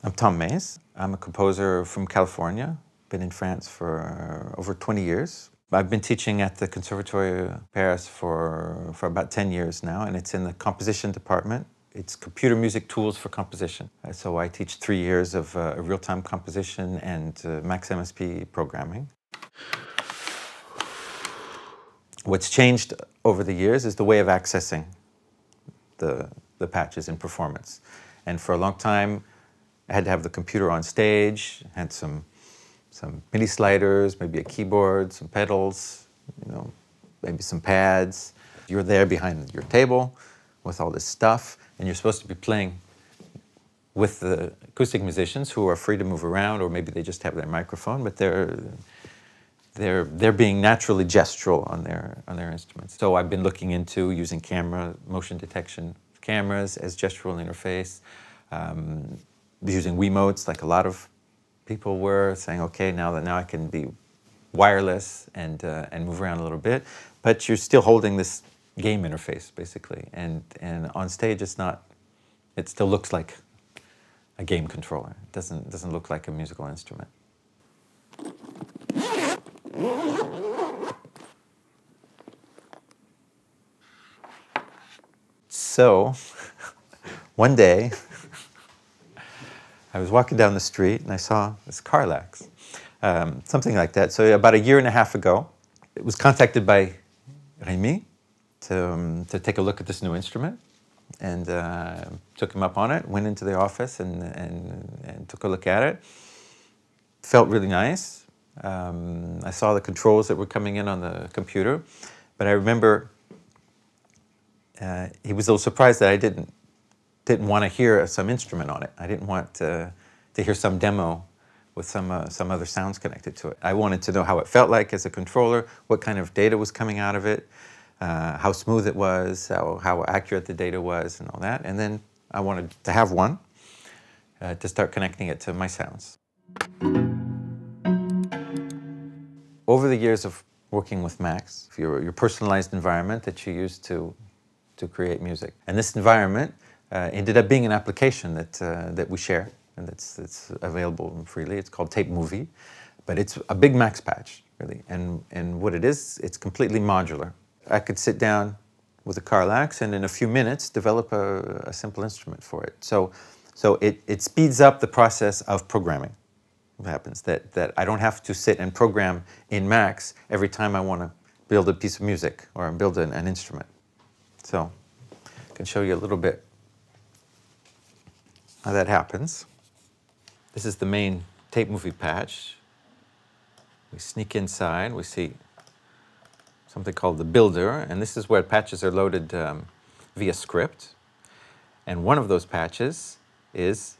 I'm Tom Mays. I'm a composer from California. Been in France for over 20 years. I've been teaching at the Conservatoire of Paris for about 10 years now, and it's in the composition department. It's computer music tools for composition. So I teach 3 years of real-time composition and MAX MSP programming. What's changed over the years is the way of accessing the patches in performance. And for a long time, I had to have the computer on stage, had some MIDI sliders, maybe a keyboard, some pedals, maybe some pads. You're there behind your table with all this stuff, and you're supposed to be playing with the acoustic musicians who are free to move around, or maybe they just have their microphone, but they're being naturally gestural on their instruments. So I've been looking into using motion detection cameras as gestural interface, using Wiimotes like a lot of people were, saying, okay, now I can be wireless and move around a little bit, but you're still holding this game interface basically, and on stage it still looks like a game controller. It doesn't look like a musical instrument. So one day I was walking down the street and I saw this Karlax, something like that. So about 1.5 years ago, it was contacted by Rémi to take a look at this new instrument, and took him up on it, went into the office and took a look at it. Felt really nice. I saw the controls that were coming in on the computer, but I remember he was a little surprised that I didn't want to hear some instrument on it. I didn't want to hear some demo with some other sounds connected to it. I wanted to know how it felt like as a controller, what kind of data was coming out of it, how smooth it was, how accurate the data was, and all that. And then I wanted to have one to start connecting it to my sounds. Over the years of working with Max, your personalized environment that you use to create music. And this environment ended up being an application that we share, and that's available freely. It's called Tape Movie, but it's a big Max patch, really. And what it is, it's completely modular. I could sit down with a Karlax and in a few minutes develop a simple instrument for it. So it speeds up the process of programming. What happens that I don't have to sit and program in Max every time I want to build a piece of music or build an instrument. So I can show you a little bit how that happens. This is the main Tape Movie patch. We sneak inside, we see something called the builder, and this is where patches are loaded via script. And one of those patches is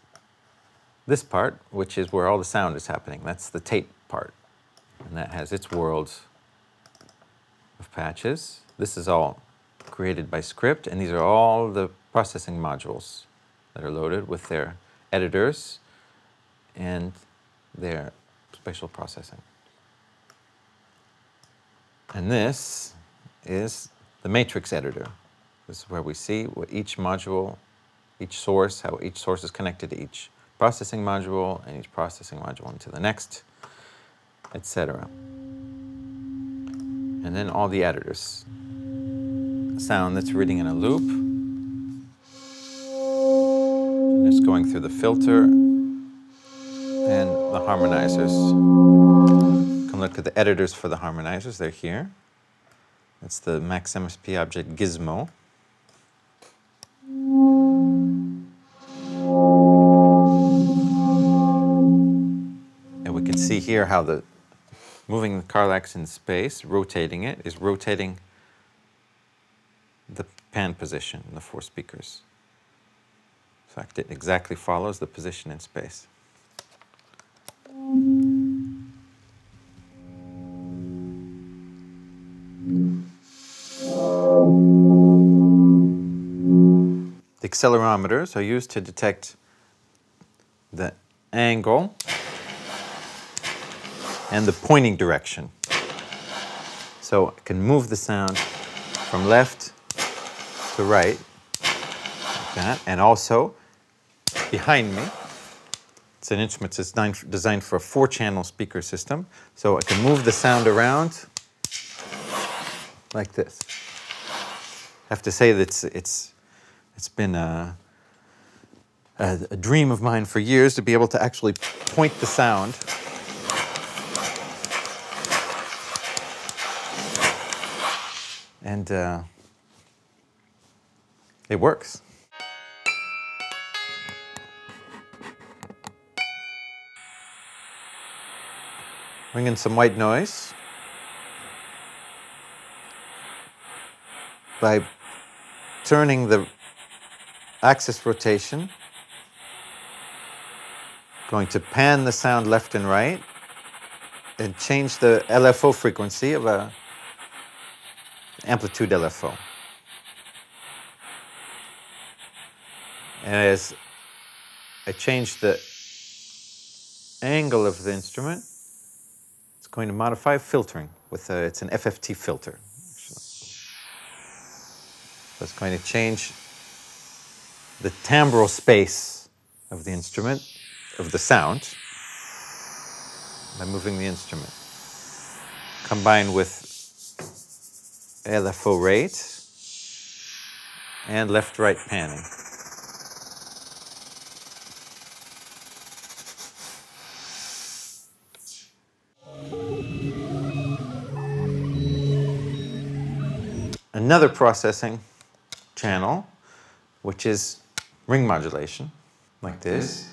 this part, which is where all the sound is happening. That's the tape part, and that has its world of patches. This is all created by script, and these are all the processing modules that are loaded with their editors and their spatial processing. And this is the matrix editor. This is where we see what each module, each source, how each source is connected to each processing module, and each processing module into the next, etc. And then all the editors. Sound that's reading in a loop, and it's going through the filter and the harmonizers. You can look at the editors for the harmonizers. They're here. That's the Max MSP object Gizmo. And we can see here how moving the Karlax in space, rotating it, is rotating the pan position in the 4 speakers. In fact, it exactly follows the position in space. The accelerometers are used to detect the angle and the pointing direction. So I can move the sound from left to right, like that, and also behind me, It's an instrument that's designed for a 4-channel speaker system, so I can move the sound around like this. I have to say that it's been a dream of mine for years to be able to actually point the sound and it works. Bring in some white noise by turning the axis rotation. Going to pan the sound left and right and change the LFO frequency of a amplitude LFO. And as I change the angle of the instrument, it's going to modify filtering with it's an FFT filter, actually. So it's going to change the timbral space of the instrument, of the sound, by moving the instrument. Combined with LFO rate and left-right panning. Another processing channel, which is ring modulation, like this.